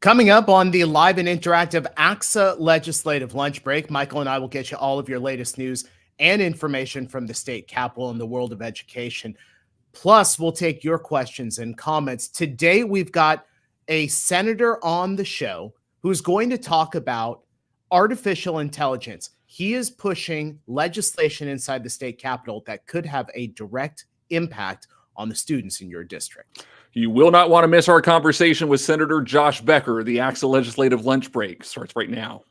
Coming up on the live and interactive ACSA Legislative Lunch Break, Michael and I will get you all of your latest news and information from the state capitol and the world of education. Plus, we'll take your questions and comments. Today, we've got a senator on the show who's going to talk about artificial intelligence. He is pushing legislation inside the state capitol that could have a direct impact on the students in your district. You will not want to miss our conversation with Senator Josh Becker. The ACSA Legislative Lunch Break starts right now.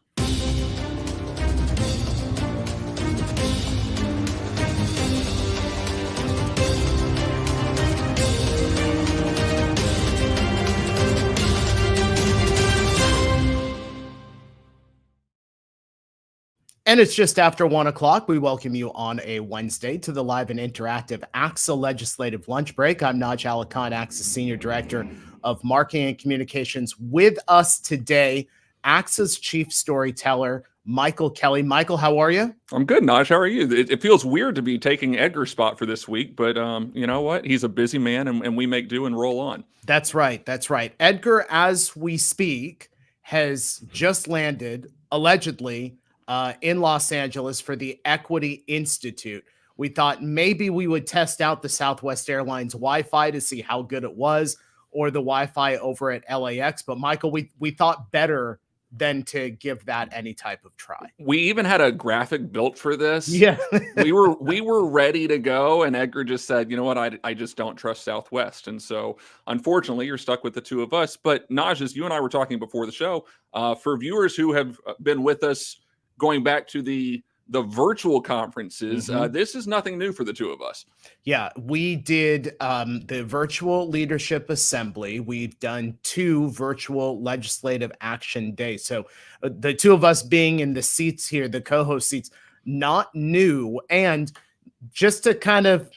And it's just after 1 o'clock. We welcome you on a Wednesday to the live and interactive ACSA Legislative Lunch Break. I'm Naj and Edgar, ACSA Senior Director of Marketing and Communications. With us today, ACSA's Chief Storyteller, Michael Kelly. Michael, how are you? I'm good, Naj. How are you? It feels weird to be taking Edgar's spot for this week, but you know what? He's a busy man, and we make do and roll on. That's right. That's right. Edgar, as we speak, has just landed, allegedly, in Los Angeles for the Equity Institute. We thought maybe we would test out the Southwest Airlines Wi-Fi to see how good it was, or the Wi-Fi over at LAX. But Michael, we thought better than to give that any type of try. We even had a graphic built for this. Yeah. we were ready to go, and Edgar just said, you know what, I just don't trust Southwest. And so unfortunately you're stuck with the two of us. But Naj, as you and I were talking before the show, for viewers who have been with us going back to the virtual conferences, this is nothing new for the two of us. Yeah, we did the virtual leadership assembly. We've done 2 virtual legislative action days. So the two of us being in the seats here, the co-host seats, not new. And just to kind of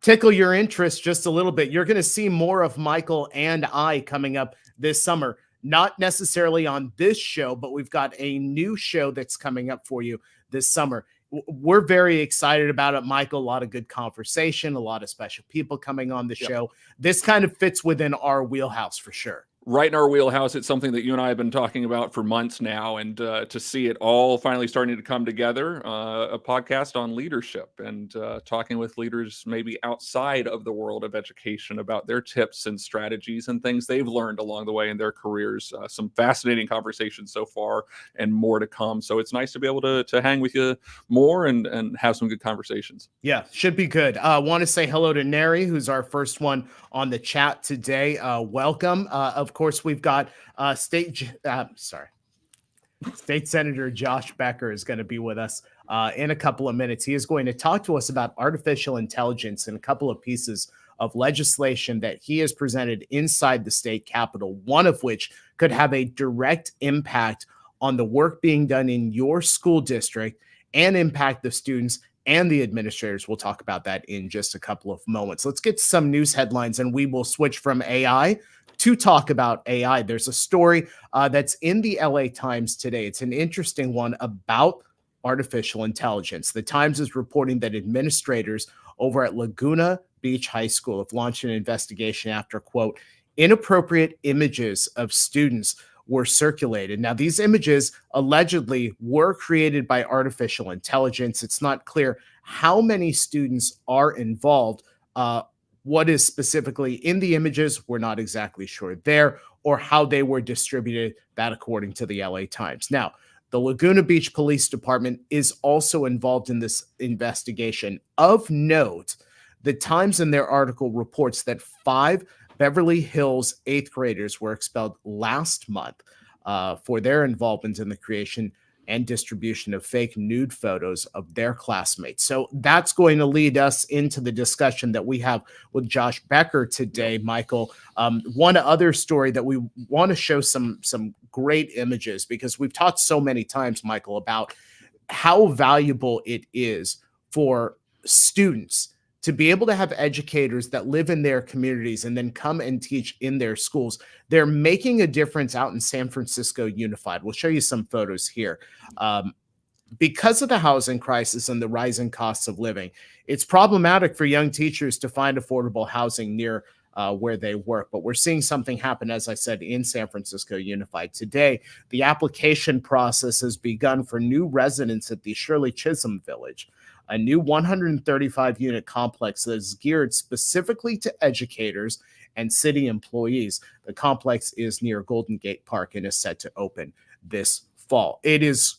tickle your interest just a little bit, you're going to see more of Michael and I coming up this summer. Not necessarily on this show, but we've got a new show that's coming up for you this summer. We're very excited about it, Michael. A lot of good conversation, a lot of special people coming on the show. This kind of fits within our wheelhouse for sure. Right in our wheelhouse. It's something that you and I have been talking about for months now, and to see it all finally starting to come together, a podcast on leadership and talking with leaders maybe outside of the world of education about their tips and strategies and things they've learned along the way in their careers. Some fascinating conversations so far and more to come. So it's nice to be able to hang with you more and have some good conversations. Yeah, should be good. Want to say hello to Neri, who's our first one on the chat today. Welcome. Of course, we've got State Senator Josh Becker is going to be with us in a couple of minutes. He is going to talk to us about artificial intelligence and a couple of pieces of legislation that he has presented inside the state capitol, one of which could have a direct impact on the work being done in your school district and impact the students and the administrators. We'll talk about that in just a couple of moments. Let's get some news headlines, and we will switch from AI to talk about AI. There's a story that's in the LA Times today. It's an interesting one about artificial intelligence. The Times is reporting that administrators over at Laguna Beach High School have launched an investigation after, quote, inappropriate images of students were circulated. Now, these images allegedly were created by artificial intelligence. It's not clear how many students are involved. What is specifically in the images, we're not exactly sure there, or how they were distributed, that according to the LA Times. Now, the Laguna Beach Police Department is also involved in this investigation. Of note, the Times in their article reports that 5 Beverly Hills 8th graders were expelled last month for their involvement in the creation and distribution of fake nude photos of their classmates. So that's going to lead us into the discussion that we have with Josh Becker today, Michael. One other story that we want to show some great images, because we've talked so many times, Michael, about how valuable it is for students to be able to have educators that live in their communities and then come and teach in their schools. They're making a difference out in San Francisco Unified. We'll show you some photos here. Because of the housing crisis and the rising costs of living, it's problematic for young teachers to find affordable housing near where they work. But we're seeing something happen, as I said, in San Francisco Unified. Today, the application process has begun for new residents at the Shirley Chisholm Village, a new 135-unit complex that is geared specifically to educators and city employees. The complex is near Golden Gate Park and is set to open this fall. It is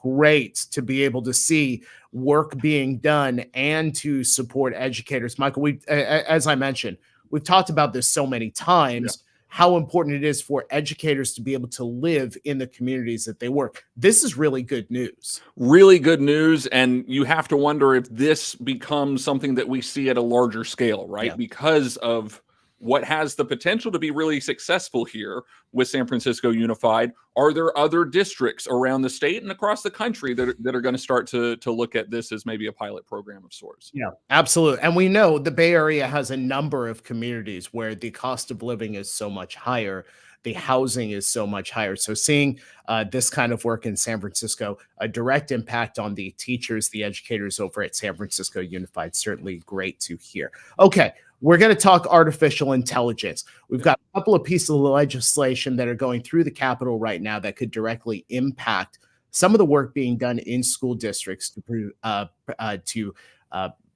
great to be able to see work being done and to support educators. Michael, as I mentioned, we've talked about this so many times, how important it is for educators to be able to live in the communities that they work. This is really good news. Really good news. And you have to wonder if this becomes something that we see at a larger scale, right? Yeah. Because of what has the potential to be really successful here with San Francisco Unified. Are there other districts around the state and across the country that are going to start to look at this as maybe a pilot program of sorts? Yeah, absolutely. And we know the Bay Area has a number of communities where the cost of living is so much higher, the housing is so much higher. So seeing this kind of work in San Francisco, a direct impact on the teachers, the educators over at San Francisco Unified, certainly great to hear. Okay, we're going to talk artificial intelligence. We've got a couple of pieces of legislation that are going through the Capitol right now that could directly impact some of the work being done in school districts to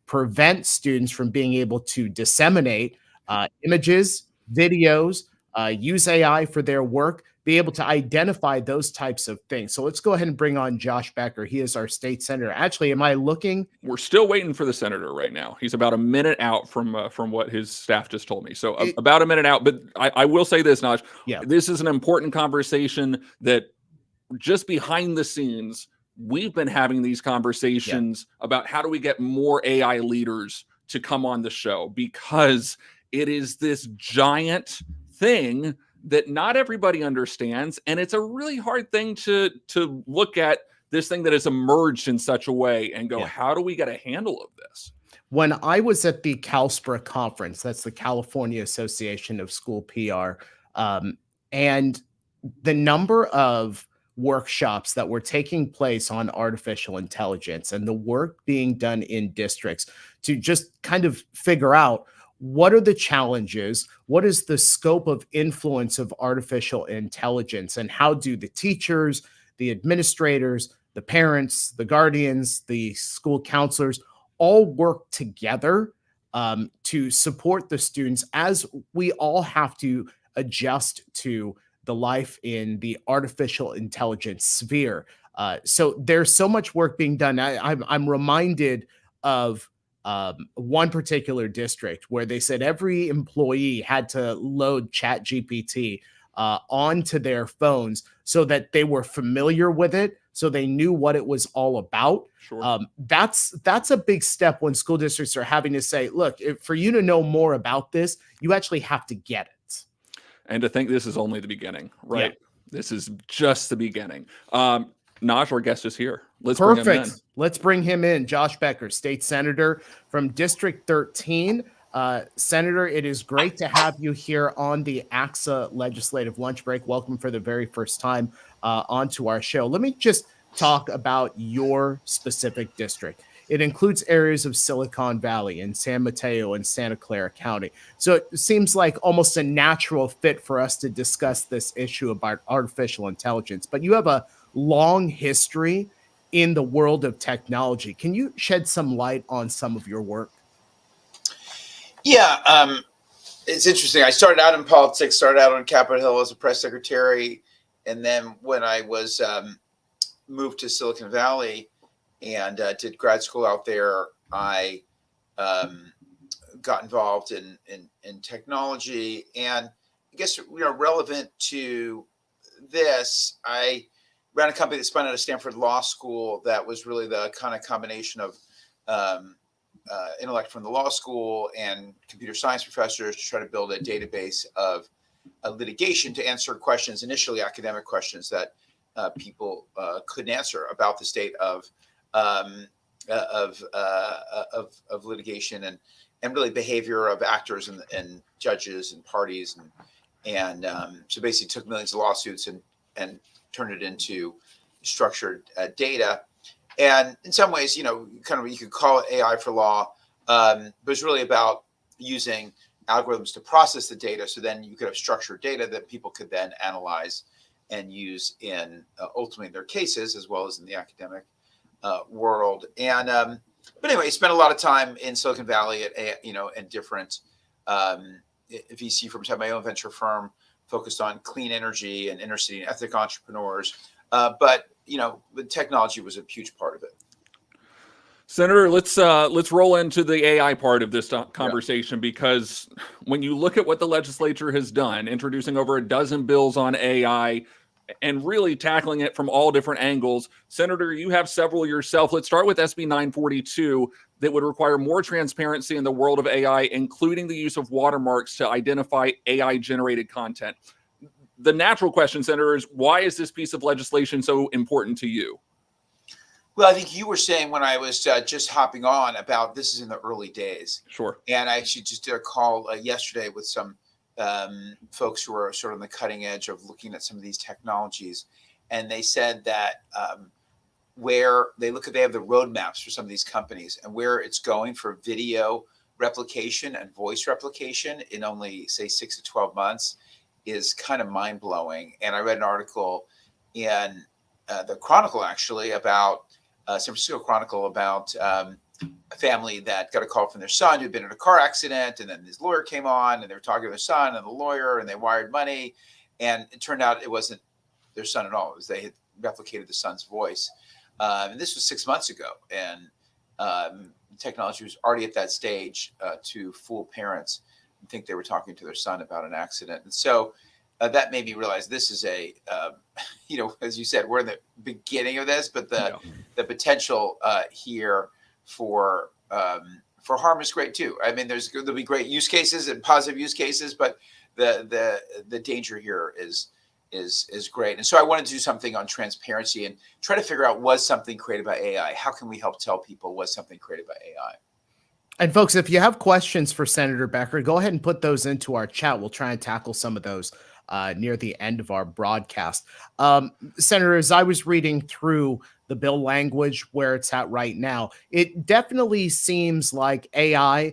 prevent students from being able to disseminate images, videos, use AI for their work, be able to identify those types of things. So let's go ahead and bring on Josh Becker. He is our state senator. Actually, am I looking? We're still waiting for the senator right now. He's about a minute out from what his staff just told me. So about a minute out. But I will say this, Naj. Yeah. This is an important conversation that just behind the scenes, we've been having these conversations about how do we get more AI leaders to come on the show, because it is this giant thing that not everybody understands. And it's a really hard thing to look at this thing that has emerged in such a way and go, how do we get a handle of this? When I was at the CalSPRA conference, that's the California Association of School PR, and the number of workshops that were taking place on artificial intelligence and the work being done in districts to just kind of figure out what are the challenges, what is the scope of influence of artificial intelligence, and how do the teachers, the administrators, the parents, the guardians, the school counselors all work together to support the students as we all have to adjust to the life in the artificial intelligence sphere. So there's so much work being done. I'm reminded of one particular district where they said every employee had to load ChatGPT onto their phones so that they were familiar with it, so they knew what it was all about. Sure. That's a big step when school districts are having to say, look, for you to know more about this, you actually have to get it. And to think this is only the beginning, right? Yeah. This is just the beginning. Naj, our guest is here. Let's bring him in. Let's bring him in. Josh Becker, state senator from District 13. Senator, it is great to have you here on the ACSA Legislative Lunch Break. Welcome for the very first time onto our show. Let me just talk about your specific district. It includes areas of Silicon Valley and San Mateo and Santa Clara County. So it seems like almost a natural fit for us to discuss this issue about artificial intelligence. But you have a long history in the world of technology. Can you shed some light on some of your work? Yeah, it's interesting. I started out in politics, started out on Capitol Hill as a press secretary. And then when I was moved to Silicon Valley and did grad school out there, I got involved in technology. And I guess, relevant to this, I ran a company that spun out of Stanford Law School that was really the kind of combination of intellect from the law school and computer science professors to try to build a database of litigation to answer questions, initially academic questions that people couldn't answer about the state of litigation and really behavior of actors and judges and parties and so basically took millions of lawsuits and turned it into structured data. And in some ways, you could call it AI for law, but it's really about using algorithms to process the data. So then you could have structured data that people could then analyze and use in ultimately in their cases, as well as in the academic world. And but anyway, I spent a lot of time in Silicon Valley and different VC firms. I have my own venture firm focused on clean energy and inner city and ethnic entrepreneurs. But the technology was a huge part of it. Senator, let's roll into the AI part of this conversation, because when you look at what the legislature has done, introducing over a dozen bills on AI and really tackling it from all different angles. Senator, you have several yourself. Let's start with SB 942 that would require more transparency in the world of AI, including the use of watermarks to identify AI-generated content. The natural question, Senator, is why is this piece of legislation so important to you? Well, I think you were saying when I was just hopping on about this is in the early days. Sure. And I actually just did a call yesterday with some folks who are sort of on the cutting edge of looking at some of these technologies. And they said that where they have the roadmaps for some of these companies and where it's going for video replication and voice replication in only, say, 6 to 12 months is kind of mind blowing. And I read an article in the Chronicle, actually, about San Francisco Chronicle, about a family that got a call from their son who'd been in a car accident, and then his lawyer came on and they were talking to their son and the lawyer, and they wired money, and it turned out it wasn't their son at all. It was they had replicated the son's voice, and this was 6 months ago, and technology was already at that stage to fool parents and think they were talking to their son about an accident. And so that made me realize this is as you said, we're in the beginning of this, but the potential here for harm is great too. I mean, there'll be great use cases and positive use cases, but the danger here is great. And so I wanted to do something on transparency and try to figure out, was something created by AI? How can we help tell people was something created by AI? And folks, if you have questions for Senator Becker, go ahead and put those into our chat. We'll try and tackle some of those near the end of our broadcast. Senator, as I was reading through the bill language where it's at right now, it definitely seems like AI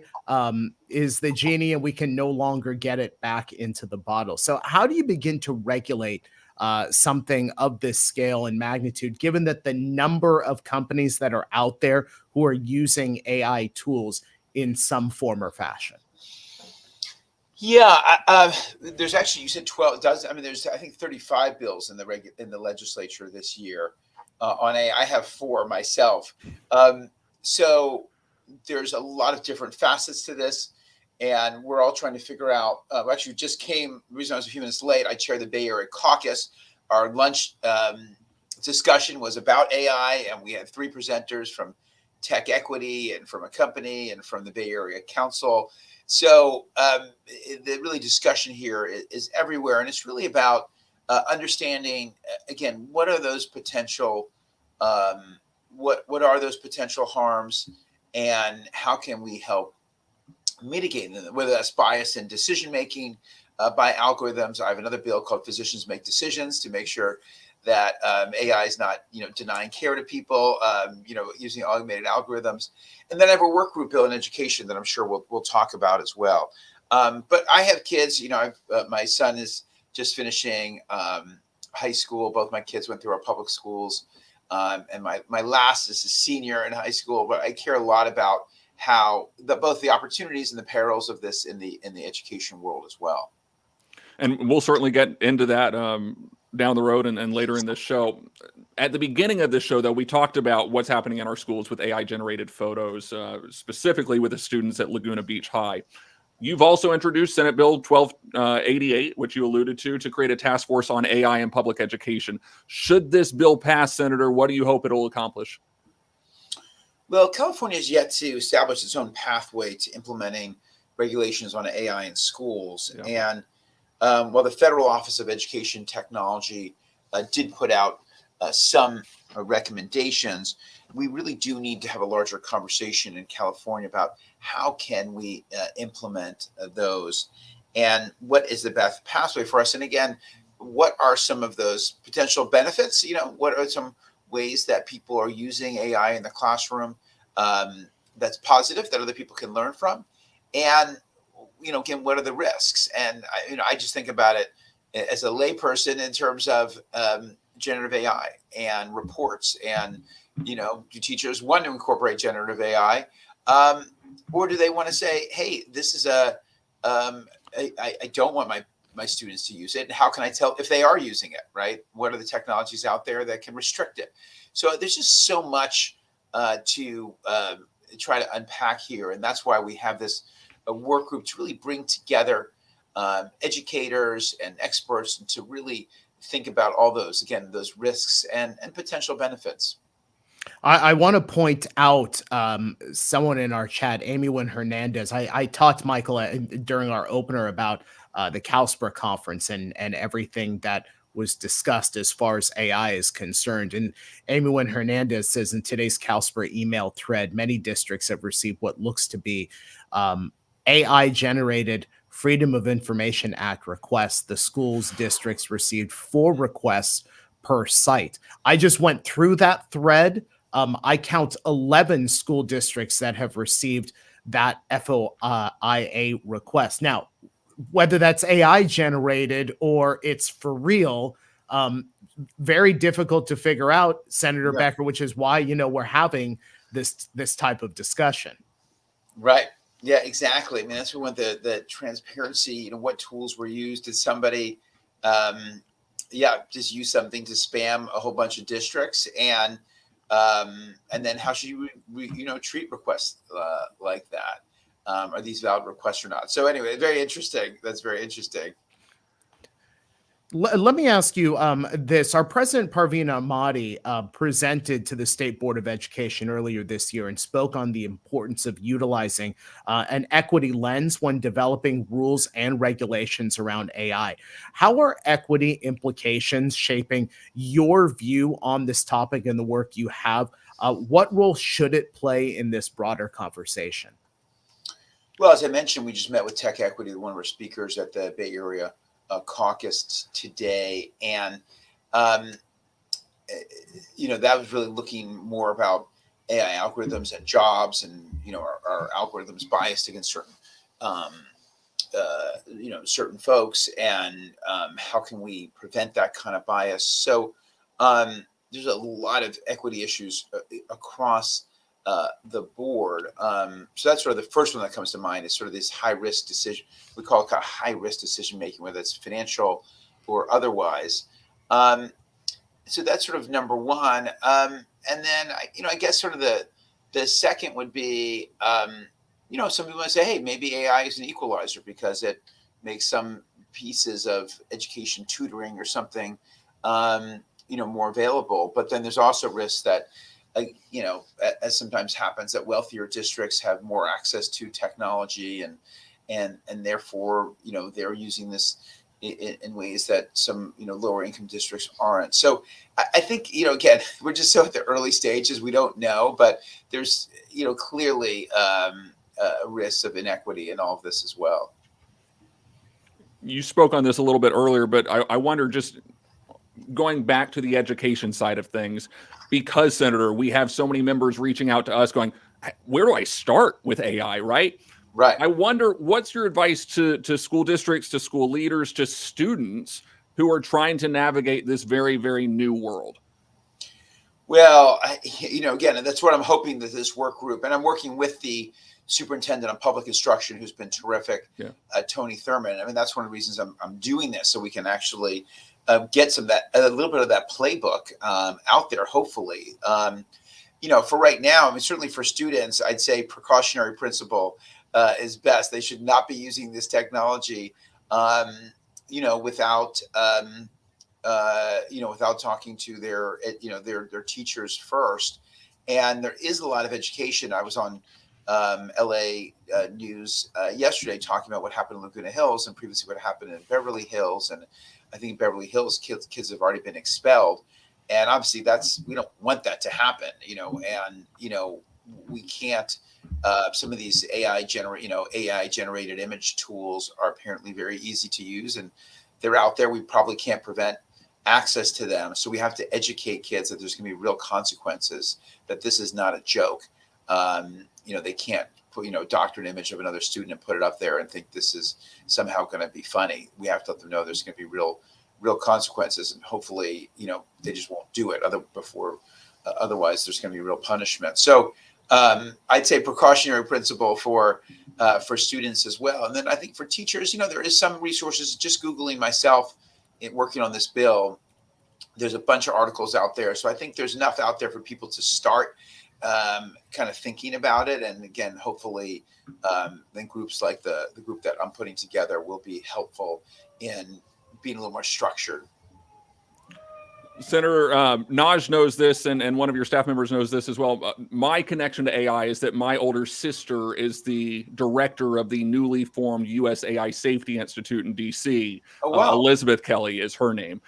is the genie and we can no longer get it back into the bottle. So how do you begin to regulate something of this scale and magnitude, given that the number of companies that are out there who are using AI tools in some form or fashion? Yeah, there's actually, you said 12 dozen. I mean, there's, I think, 35 bills in the legislature this year on AI. I have 4 myself. So there's a lot of different facets to this, and we're all trying to figure out. Actually, just came. The reason I was a few minutes late, I chair the Bay Area Caucus. Our lunch discussion was about AI, and we had 3 presenters from Tech Equity and from a company and from the Bay Area Council. So the really discussion here is everywhere, and it's really about understanding, again, what are those potential what are those potential harms, and how can we help mitigate them, whether that's bias in decision making by algorithms. I have another bill called Physicians Make Decisions to make sure that AI is not, denying care to people, using automated algorithms. And then I have a work group bill in education that I'm sure we'll talk about as well. But I have kids, my son is just finishing high school. Both my kids went through our public schools. And my last is a senior in high school, but I care a lot about how both the opportunities and the perils of this in the education world as well. And we'll certainly get into that down the road and later in this show. At the beginning of this show, though, we talked about what's happening in our schools with AI-generated photos, specifically with the students at Laguna Beach High. You've also introduced Senate Bill 1288, which you alluded to create a task force on AI in public education. Should this bill pass, Senator, what do you hope it'll accomplish? Well, California has yet to establish its own pathway to implementing regulations on AI in schools. Yeah. And while the Federal Office of Education Technology did put out some recommendations, we really do need to have a larger conversation in California about how can we implement those, and what is the best pathway for us. And again, what are some of those potential benefits? What are some ways that people are using AI in the classroom that's positive, that other people can learn from? And again, what are the risks? And I just think about it as a layperson in terms of generative AI and reports, and do teachers want to incorporate generative AI, or do they want to say, hey, this is I don't want my students to use it, and how can I tell if they are using it, right? What are the technologies out there that can restrict it? So there's just so much to try to unpack here, and that's why we have this work group to really bring together educators and experts to really think about all those risks and potential benefits. I want to point out someone in our chat, Amy Wynn Hernandez. I talked, Michael, during our opener about the CalSPRA conference and everything that was discussed as far as AI is concerned. And Amy Wynn Hernandez says, in today's CalSPRA email thread, many districts have received what looks to be AI-generated Freedom of Information Act requests. The schools districts received 4 requests per site. I just went through that thread. I count 11 school districts that have received that FOIA request. Now, whether that's AI generated or it's for real, very difficult to figure out, Senator Becker, which is why, we're having this type of discussion. Right. Yeah, exactly. I mean, that's what we want, the transparency, what tools were used. Did somebody, just use something to spam a whole bunch of districts, and then how should you, treat requests like that? Are these valid requests or not? So anyway, very interesting. That's very interesting. Let me ask you this. Our President Parveen Ahmadi presented to the State Board of Education earlier this year and spoke on the importance of utilizing an equity lens when developing rules and regulations around AI. How are equity implications shaping your view on this topic and the work you have? What role should it play in this broader conversation? Well, as I mentioned, we just met with Tech Equity, one of our speakers at the Bay Area caucus today, and that was really looking more about AI algorithms and jobs, and our algorithms biased against certain certain folks, and how can we prevent that kind of bias? So there's a lot of equity issues across the board. So that's sort of the first one that comes to mind, is sort of this high risk decision. We call it kind of high risk decision making, whether it's financial or otherwise. So that's sort of number one. And then I guess sort of the second would be, some people might say, hey, maybe AI is an equalizer because it makes some pieces of education tutoring or something, more available. But then there's also risks that, as sometimes happens, that wealthier districts have more access to technology, and therefore, they're using this in ways that some, lower income districts aren't. So I think, again, we're just so at the early stages, we don't know, but there's, clearly risks of inequity in all of this as well. You spoke on this a little bit earlier, but I wonder, just going back to the education side of things, because, Senator, we have so many members reaching out to us going, where do I start with AI, right? Right. I wonder, what's your advice to school districts, to school leaders, to students who are trying to navigate this very, very new world? Well, again, that's what I'm hoping that this work group, and I'm working with the superintendent of public instruction, who's been terrific, Tony Thurman. I mean, that's one of the reasons I'm doing this, so we can actually get a little bit of that playbook out there, hopefully. For right now, I mean, certainly for students, I'd say precautionary principle is best. They should not be using this technology, without talking to their teachers first. And there is a lot of education. I was on LA News yesterday talking about what happened in Laguna Hills, and previously what happened in Beverly Hills. And I think in Beverly Hills, kids have already been expelled. And obviously we don't want that to happen, and, we can't, some of these AI generated image tools are apparently very easy to use, and they're out there. We probably can't prevent access to them. So we have to educate kids that there's going to be real consequences, that this is not a joke. They can't put, doctor an image of another student and put it up there and think this is somehow going to be funny. We have to let them know there's going to be real consequences, and hopefully, they just won't do it otherwise there's going to be real punishment. So I'd say precautionary principle for students as well. And then I think for teachers, there is some resources. Just Googling myself working on this bill, there's a bunch of articles out there. So I think there's enough out there for people to start kind of thinking about it. And again, hopefully then groups like the group that I'm putting together will be helpful in being a little more structured. Senator Naj knows this, and one of your staff members knows this as well. My connection to AI is that my older sister is the director of the newly formed U.S. AI Safety Institute in D.C. Oh, wow. Elizabeth Kelly is her name.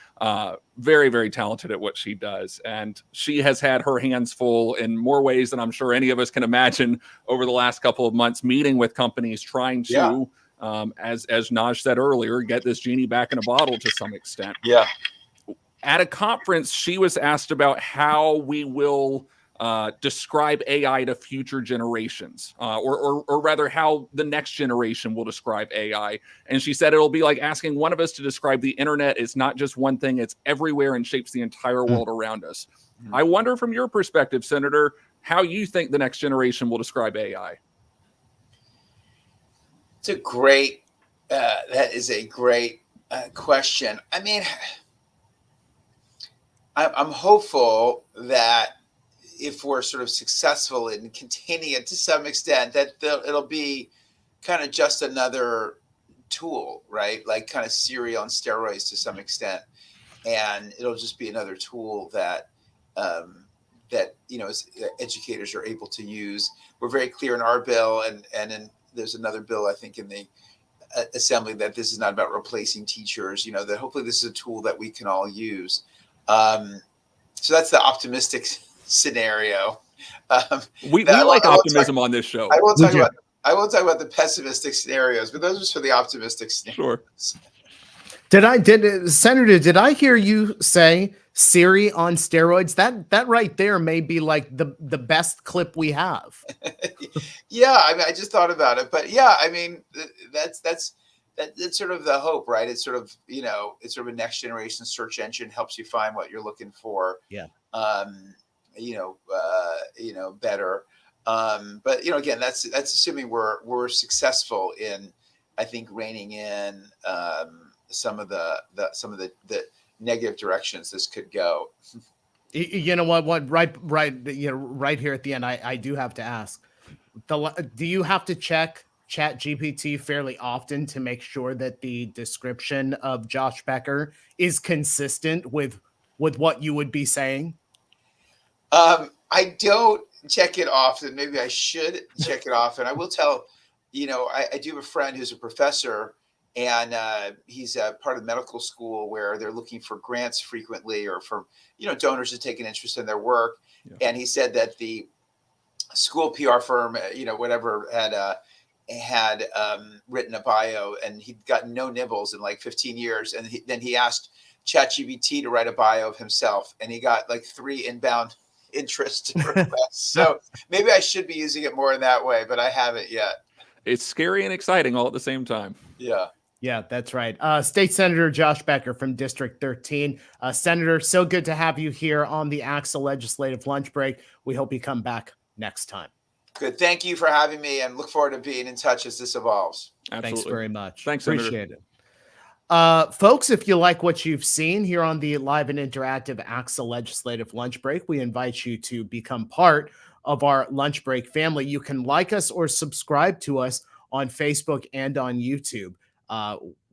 Very, very talented at what she does. And she has had her hands full in more ways than I'm sure any of us can imagine over the last couple of months, meeting with companies, trying to, as Naj said earlier, get this genie back in a bottle to some extent. Yeah. At a conference, she was asked about how we will describe AI to future generations, or rather how the next generation will describe AI. And she said it'll be like asking one of us to describe the internet. It's not just one thing, it's everywhere and shapes the entire world around us. I wonder from your perspective, Senator, how you think the next generation will describe AI. It's a great, that is a great question. I mean, I'm hopeful that if we're sort of successful in containing it to some extent, that it'll be kind of just another tool, right? Like kind of Siri on steroids to some extent, and it'll just be another tool that educators are able to use. We're very clear in our bill, and then there's another bill I think in the assembly that this is not about replacing teachers. That hopefully this is a tool that we can all use. So that's the optimistic scenario. We like optimism on this show. I won't talk about the pessimistic scenarios, but those are for the optimistic scenarios. Sure. Senator, did I hear you say Siri on steroids? That right there may be like the best clip we have. Yeah, I mean, I just thought about it, but yeah, I mean, that's sort of the hope, right? It's sort of, it's sort of a next generation search engine, helps you find what you're looking for. Yeah. Better. But again, that's assuming we're successful in, I think, reining in some of the negative directions this could go. You know what? Right here at the end, I do have to ask, do you have to check ChatGPT fairly often to make sure that the description of Josh Becker is consistent with what you would be saying? I don't check it often. Maybe I should check it often. I will tell, I do have a friend who's a professor, and he's a part of medical school where they're looking for grants frequently, or for, donors to take an interest in their work. Yeah. And he said that the school PR firm, whatever, had written a bio, and he'd gotten no nibbles in like 15 years. And then he asked ChatGPT to write a bio of himself, and he got like 3 inbound interest requests. So maybe I should be using it more in that way, but I haven't yet. It's scary and exciting all at the same time. Yeah. Yeah, that's right. State Senator Josh Becker from District 13. Senator, so good to have you here on the ACSA Legislative Lunch Break. We hope you come back next time. Good. Thank you for having me, and look forward to being in touch as this evolves. Absolutely. Thanks very much. Thanks, Appreciate it. Folks, if you like what you've seen here on the live and interactive ACSA Legislative Lunch Break, we invite you to become part of our Lunch Break family. You can like us or subscribe to us on Facebook and on YouTube.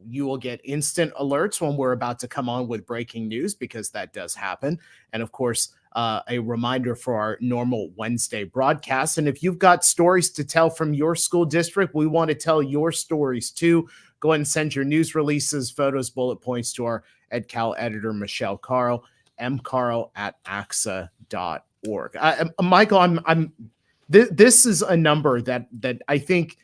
You will get instant alerts when we're about to come on with breaking news, because that does happen. And of course, a reminder for our normal Wednesday broadcast. And if you've got stories to tell from your school district, we want to tell your stories too. Go ahead and send your news releases, photos, bullet points to our EdCal editor, Michelle Carl, mcarl@axa.org. Michael, this is a number that I think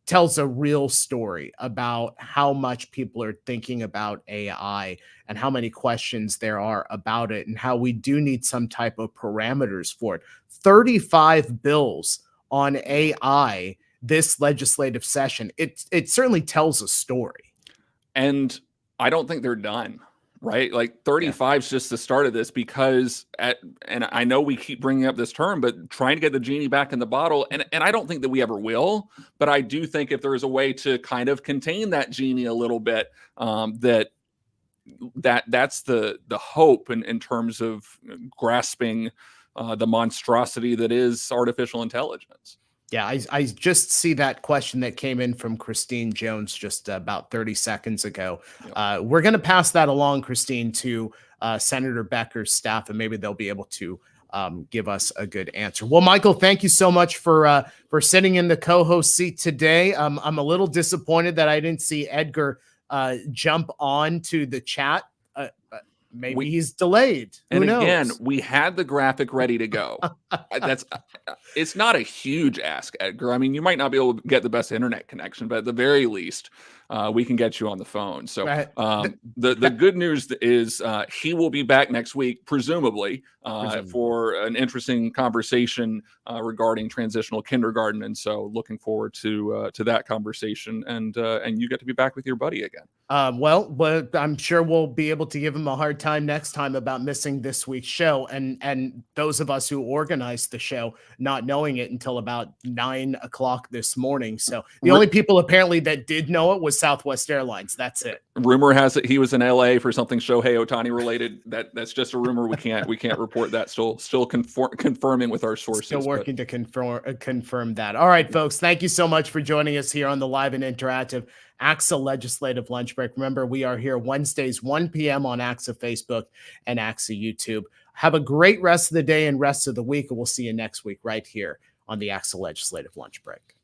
tells a real story about how much people are thinking about AI and how many questions there are about it, and how we do need some type of parameters for it. 35 bills on AI this legislative session, it certainly tells a story. And I don't think they're done, right? Like 35 is just the start of this, because and I know we keep bringing up this term, but trying to get the genie back in the bottle. And I don't think that we ever will, but I do think if there is a way to kind of contain that genie a little bit, that's the hope in terms of grasping the monstrosity that is artificial intelligence. Yeah, I just see that question that came in from Christine Jones just about 30 seconds ago. Yep. We're going to pass that along, Christine, to Senator Becker's staff, and maybe they'll be able to give us a good answer. Well, Michael, thank you so much for sitting in the co-host seat today. I'm a little disappointed that I didn't see Edgar jump on to the chat. Maybe he's delayed. Who knows? Again, we had the graphic ready to go. It's not a huge ask, Edgar. I mean, you might not be able to get the best internet connection, but at the very least, we can get you on the phone. So the good news is he will be back next week, presumably, for an interesting conversation regarding transitional kindergarten. And so looking forward to that conversation, and you get to be back with your buddy again. Well, I'm sure we'll be able to give him a hard time next time about missing this week's show, and those of us who organized the show not knowing it until about 9 o'clock this morning. So the only people apparently that did know it was Southwest Airlines. That's it. Rumor has it he was in LA for something Shohei Ohtani related. That's just a rumor. We can't report that. Still confirming with our sources. Still working to confirm that. All right, folks. Thank you so much for joining us here on the live and interactive ACSA Legislative Lunch Break. Remember, we are here Wednesdays, 1 p.m. on ACSA Facebook and ACSA YouTube. Have a great rest of the day and rest of the week, and we'll see you next week right here on the ACSA Legislative Lunch Break.